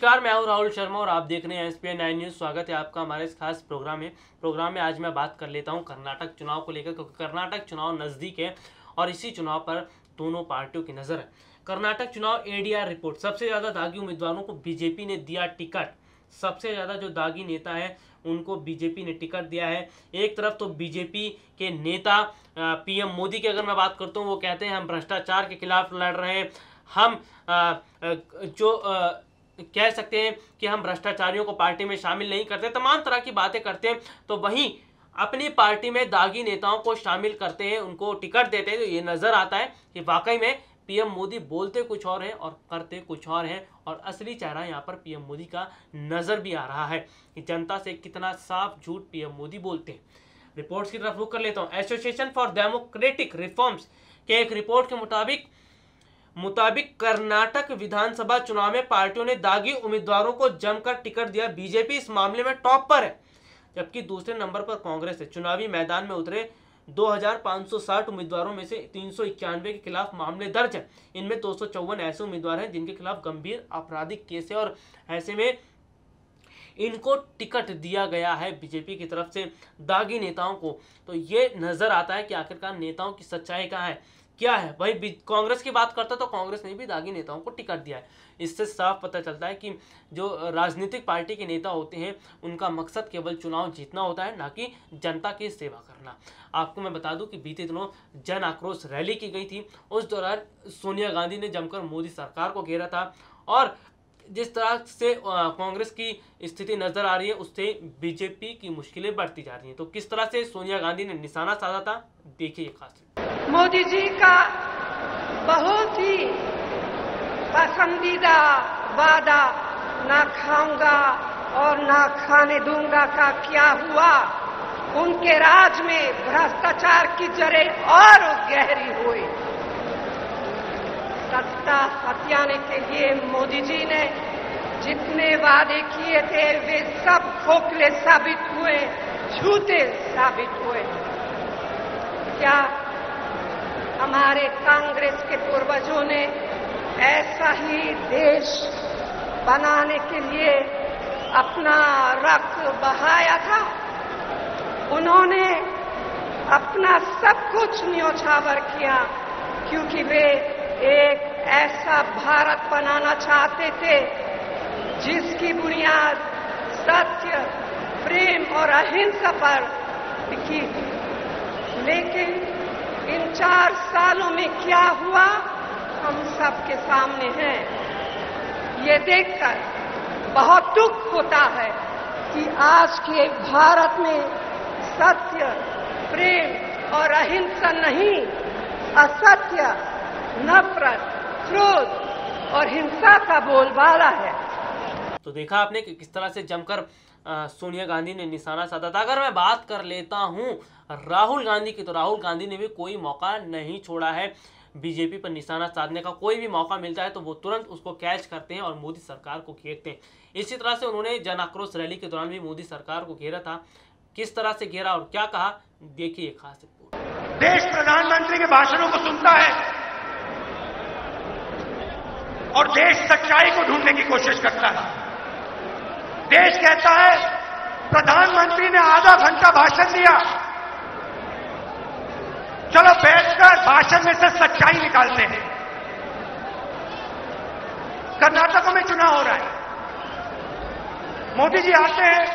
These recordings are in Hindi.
नमस्कार, मैं हूं राहुल शर्मा और आप देख रहे हैं एसपीएन 9 न्यूज़। स्वागत है आपका हमारे इस खास प्रोग्राम में आज मैं बात कर लेता हूं कर्नाटक चुनाव को लेकर, क्योंकि कर्नाटक चुनाव नज़दीक है और इसी चुनाव पर दोनों पार्टियों की नज़र है। कर्नाटक चुनाव एडीआर रिपोर्ट, सबसे ज़्यादा दागी उम्मीदवारों को बीजेपी ने दिया टिकट। सबसे ज़्यादा जो दागी नेता है उनको बीजेपी ने टिकट दिया है। एक तरफ तो बीजेपी के नेता पीएम मोदी की अगर मैं बात करता हूँ, वो कहते हैं हम भ्रष्टाचार के खिलाफ लड़ रहे हैं, हम कह सकते हैं कि हम भ्रष्टाचारियों को पार्टी में शामिल नहीं करते, तमाम तरह की बातें करते हैं। तो वहीं अपनी पार्टी में दागी नेताओं को शामिल करते हैं, उनको टिकट देते हैं। तो ये नजर आता है कि वाकई में पीएम मोदी बोलते कुछ और हैं और करते कुछ और हैं, और असली चेहरा यहाँ पर पीएम मोदी का नजर भी आ रहा है कि जनता से कितना साफ झूठ पीएम मोदी बोलते हैं। रिपोर्ट्स की तरफ रुख कर लेता हूँ। एसोसिएशन फॉर डेमोक्रेटिक रिफॉर्म्स के एक रिपोर्ट के मुताबिक कर्नाटक विधानसभा चुनाव में पार्टियों ने दागी उम्मीदवारों को जमकर टिकट दिया। बीजेपी इस मामले में टॉप पर है, जबकि दूसरे नंबर पर कांग्रेस है। चुनावी मैदान में उतरे 2560 उम्मीदवारों में से 391 के खिलाफ मामले दर्ज हैं। इनमें 254 ऐसे उम्मीदवार हैं जिनके खिलाफ गंभीर आपराधिक केस है, और ऐसे में इनको टिकट दिया गया है बीजेपी की तरफ से दागी नेताओं को। तो ये नजर आता है कि आखिरकार नेताओं की सच्चाई कहाँ है, क्या है। भाई कांग्रेस की बात करता तो कांग्रेस ने भी दागी नेताओं को टिकट दिया है। इससे साफ पता चलता है कि जो राजनीतिक पार्टी के नेता होते हैं उनका मकसद केवल चुनाव जीतना होता है, ना कि जनता की सेवा करना। आपको मैं बता दूं कि बीते दिनों जन आक्रोश रैली की गई थी। उस दौरान सोनिया गांधी ने जमकर मोदी सरकार को घेरा था, और जिस तरह से कांग्रेस की स्थिति नजर आ रही है उससे बीजेपी की मुश्किलें बढ़ती जा रही हैं। तो किस तरह से सोनिया गांधी ने निशाना साधा था, देखिए ये खास। मोदी जी का बहुत ही पसंदीदा वादा ना खाऊंगा और ना खाने दूंगा का क्या हुआ। उनके राज में भ्रष्टाचार की जड़ें और गहरी हुई। सत्ता हथियाने के लिए मोदी जी ने जितने वादे किए थे वे सब खोखले साबित हुए, झूठे साबित हुए। क्या हमारे कांग्रेस के पूर्वजों ने ऐसा ही देश बनाने के लिए अपना रक्त बहाया था? उन्होंने अपना सब कुछ न्योछावर किया क्योंकि वे एक ऐसा भारत बनाना चाहते थे जिसकी बुनियाद सत्य, प्रेम और अहिंसा पर टिकी थी। लेकिन इन 4 सालों में क्या हुआ हम सबके सामने है। ये देखकर बहुत दुख होता है कि आज के भारत में सत्य, प्रेम और अहिंसा नहीं, असत्य, नफरत, क्रोध और हिंसा का बोलबाला है। तो देखा आपने कि किस तरह से जमकर सोनिया गांधी ने निशाना साधा था। अगर मैं बात कर लेता हूं राहुल गांधी की, तो राहुल गांधी ने भी कोई मौका नहीं छोड़ा है बीजेपी पर निशाना साधने का। कोई भी मौका मिलता है तो वो तुरंत उसको कैच करते हैं और मोदी सरकार को घेरते हैं। इसी तरह से उन्होंने जन आक्रोश रैली के दौरान भी मोदी सरकार को घेरा था। किस तरह से घेरा और क्या कहा, देखिए खास रिपोर्ट। देश प्रधानमंत्री के भाषणों को सुनता है और देश सच्चाई को ढूंढने की कोशिश करता है। देश कहता है प्रधानमंत्री ने आधा घंटा भाषण दिया, चलो बैठकर भाषण में से सच्चाई निकालते हैं। कर्नाटक में चुनाव हो रहा है, मोदी जी आते हैं,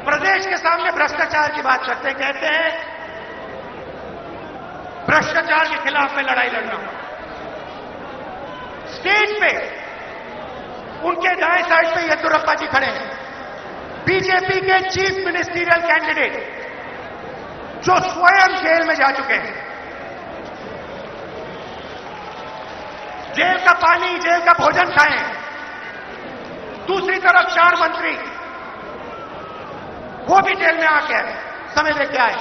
प्रदेश के सामने भ्रष्टाचार की बात करते हैं, कहते हैं भ्रष्टाचार के खिलाफ में लड़ाई लड़ना। स्टेज पे उनके दाएं साइड पे येदियुरप्पा जी खड़े हैं, बीजेपी के चीफ मिनिस्टीरियल कैंडिडेट जो स्वयं जेल में जा चुके हैं। जेल का पानी, जेल का भोजन खाएं। दूसरी तरफ 4 मंत्री वो भी जेल में आकर समय लेके आए,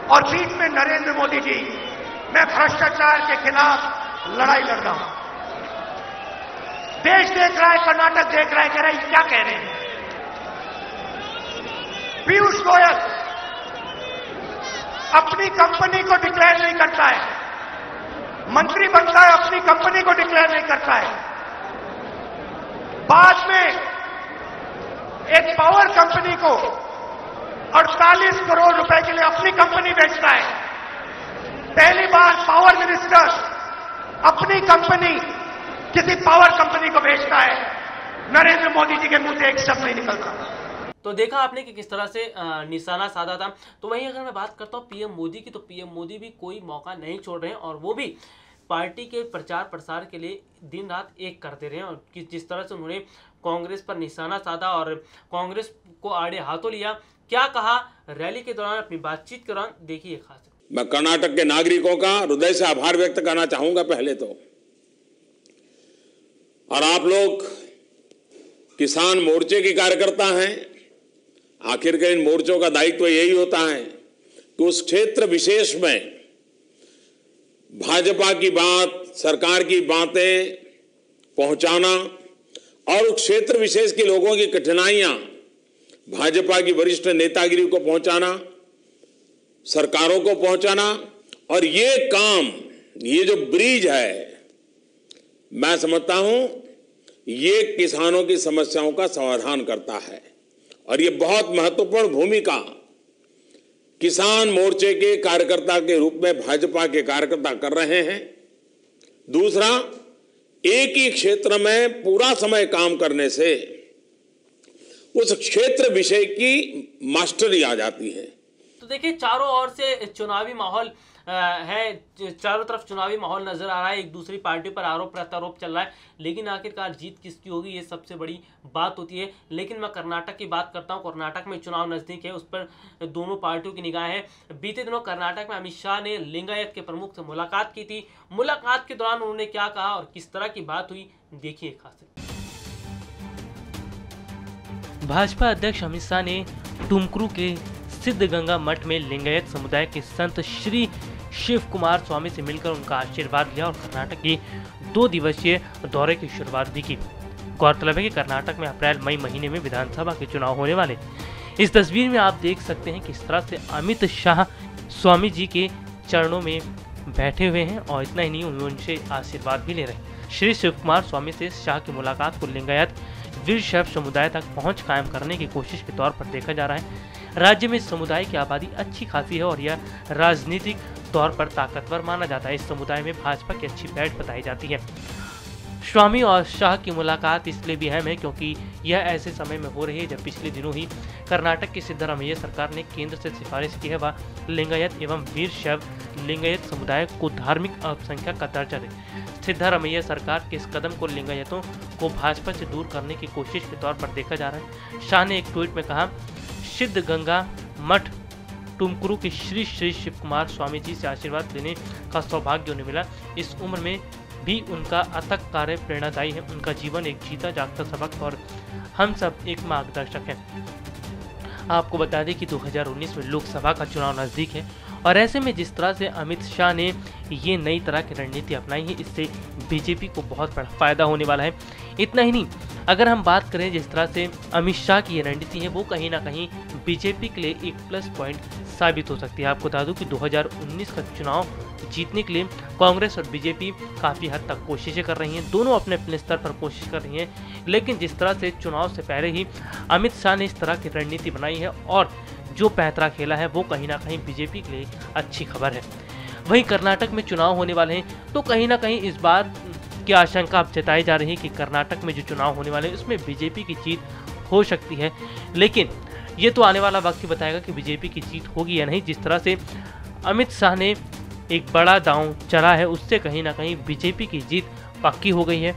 और बीच में नरेंद्र मोदी जी, मैं भ्रष्टाचार के खिलाफ लड़ाई लड़ रहा हूं। देश देख रहा है, कर्नाटक देख रहा है, कह रहा है क्या कह रहे हैं। पीयूष गोयल अपनी कंपनी को डिक्लेयर नहीं करता है, मंत्री बनता है, अपनी कंपनी को डिक्लेयर नहीं करता है। बाद में एक पावर कंपनी को 48 करोड़ रुपए के लिए अपनी कंपनी बेचता है। पहली बार पावर मिनिस्टर अपनी कंपनी किसी पावर कंपनी को बेचता है। नरेंद्र मोदी जी के मुंह से एक शब्द नहीं निकलता। तो देखा आपने कि किस तरह से निशाना साधा था। तो वहीं अगर मैं बात करता हूँ पीएम मोदी की, तो पीएम मोदी भी कोई मौका नहीं छोड़ रहे हैं और वो भी पार्टी के प्रचार प्रसार के लिए दिन रात एक करते रहे। और जिस तरह से उन्होंने कांग्रेस पर निशाना साधा और कांग्रेस को आड़े हाथों लिया, क्या कहा रैली के दौरान, अपनी बातचीत के दौरान, देखिए खास। मैं कर्नाटक के नागरिकों का हृदय से आभार व्यक्त करना चाहूंगा पहले तो। और आप लोग किसान मोर्चे के कार्यकर्ता हैं। आखिर के इन मोर्चों का दायित्व यही होता है कि उस क्षेत्र विशेष में भाजपा की बात, सरकार की बातें पहुंचाना और उस क्षेत्र विशेष के लोगों की कठिनाइयां भाजपा की वरिष्ठ नेतागिरी को पहुंचाना, सरकारों को पहुंचाना। और ये काम, ये जो ब्रिज है, मैं समझता हूं ये किसानों की समस्याओं का समाधान करता है। और ये बहुत महत्वपूर्ण भूमिका किसान मोर्चे के कार्यकर्ता के रूप में भाजपा के कार्यकर्ता कर रहे हैं। दूसरा, एक ही क्षेत्र में पूरा समय काम करने से उस क्षेत्र विषय की मास्टरी आ जाती है। तो देखिए चारों ओर से चुनावी माहौल है, चारों तरफ चुनावी माहौल नजर आ रहा है, एक दूसरी पार्टी पर आरोप प्रत्यारोप चल रहा है, लेकिन आखिरकार जीत किसकी होगी ये सबसे बड़ी बात होती है। लेकिन मैं कर्नाटक की बात करता हूं। कर्नाटक में चुनाव नजदीक है, उस पर दोनों पार्टियों की निगाह है। बीते दिनों कर्नाटक में अमित शाह ने लिंगायत के प्रमुख से मुलाकात की थी। मुलाकात के दौरान उन्होंने क्या कहा और किस तरह की बात हुई, देखिए खास। भाजपा अध्यक्ष अमित शाह ने टुमकुरू के सिद्धगंगा मठ में लिंगायत समुदाय के संत श्री शिव कुमार स्वामी से मिलकर उनका आशीर्वाद लिया और कर्नाटक के 2 दिवसीय दौरे की शुरुआत भी की। गौरतलब है कि कर्नाटक में अप्रैल मई महीने में विधानसभा के चुनाव होने वाले। इस तस्वीर में आप देख सकते हैं किस तरह से अमित शाह स्वामी जी के चरणों में बैठे हुए हैं और इतना ही नहीं, उनसे आशीर्वाद भी ले रहे हैं। श्री शिव कुमार स्वामी से शाह की मुलाकात को लिंगायत वीरशैव समुदाय तक पहुंच कायम करने की कोशिश के तौर पर देखा जा रहा है। राज्य में इस समुदाय की आबादी अच्छी खासी है और यह राजनीतिक तौर पर ताकतवर माना जाता है। इस समुदाय में भाजपा की अच्छी बैठ बताई जाती है। स्वामी और शाह की मुलाकात इसलिए भी अहम है क्योंकि यह ऐसे समय में हो रही है जब पिछले दिनों ही कर्नाटक की सिद्धरामैया सरकार ने केंद्र से सिफारिश की है वह लिंगायत एवं वीरशैव लिंगायत समुदाय को धार्मिक अल्पसंख्यक का दर्जा दे। सिद्धरामैया सरकार के इस कदम को लिंगायतों को भाजपा से दूर करने की कोशिश के तौर पर देखा जा रहा है। शाह ने एक ट्वीट में कहा, सिद्धगंगा मठ टुमकुरू के श्री श्री शिव कुमार स्वामी जी से आशीर्वाद लेने का सौभाग्य उन्हें मिला। इस उम्र में भी उनका अथक कार्य प्रेरणादायी है। उनका जीवन एक जीता जागता सबक और हम सब एक मार्गदर्शक है। आपको बता दें कि 2019 में लोकसभा का चुनाव नजदीक है और ऐसे में जिस तरह से अमित शाह ने ये नई तरह की रणनीति अपनाई है, इससे बीजेपी को बहुत बड़ा फायदा होने वाला है। इतना ही नहीं, अगर हम बात करें जिस तरह से अमित शाह की ये रणनीति है वो कहीं ना कहीं बीजेपी के लिए एक प्लस पॉइंट साबित हो सकती है। आपको बता दूं कि 2019 का चुनाव जीतने के लिए कांग्रेस और बीजेपी काफ़ी हद तक कोशिशें कर रही हैं। दोनों अपने अपने स्तर पर कोशिश कर रही हैं, लेकिन जिस तरह से चुनाव से पहले ही अमित शाह ने इस तरह की रणनीति बनाई है और जो पैंतरा खेला है वो कहीं ना कहीं बीजेपी के लिए अच्छी खबर है। वहीं कर्नाटक में चुनाव होने वाले हैं तो कहीं ना कहीं इस बात की आशंका अब जताई जा रही है कि कर्नाटक में जो चुनाव होने वाले हैं उसमें बीजेपी की जीत हो सकती है, लेकिन ये तो आने वाला वक्त ही बताएगा कि बीजेपी की जीत होगी या नहीं। जिस तरह से अमित शाह ने एक बड़ा दांव चला है उससे कहीं ना कहीं बीजेपी की जीत पक्की हो गई है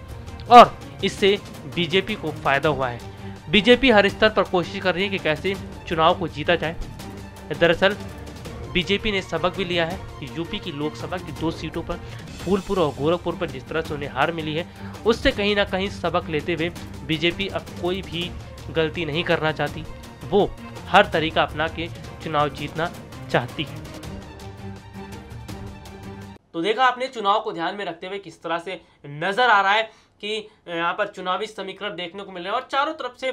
और इससे बीजेपी को फायदा हुआ है। बीजेपी हर स्तर पर कोशिश कर रही है कि कैसे चुनाव को जीता जाए। दरअसल बीजेपी ने सबक भी लिया है कि यूपी की लोकसभा की 2 सीटों पर फूलपुर और गोरखपुर पर जिस तरह से उन्हें हार मिली है उससे कहीं ना कहीं सबक लेते हुए बीजेपी अब कोई भी गलती नहीं करना चाहती। वो हर तरीका अपना के चुनाव जीतना चाहती है। तो देखा आपने चुनाव को ध्यान में रखते हुए किस तरह से नजर आ रहा है कि यहाँ पर चुनावी समीकरण देखने को मिल रहे हैं और चारों तरफ से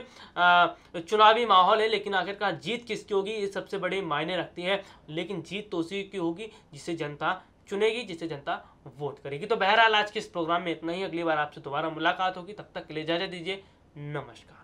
चुनावी माहौल है, लेकिन आखिरकार जीत किसकी होगी ये सबसे बड़े मायने रखती है। लेकिन जीत तो उसी की होगी जिसे जनता चुनेगी, जिसे जनता वोट करेगी। तो बहरहाल आज के इस प्रोग्राम में इतना ही। अगली बार आपसे दोबारा मुलाकात होगी, तब तक के लिए इजाजत दीजिए। नमस्कार।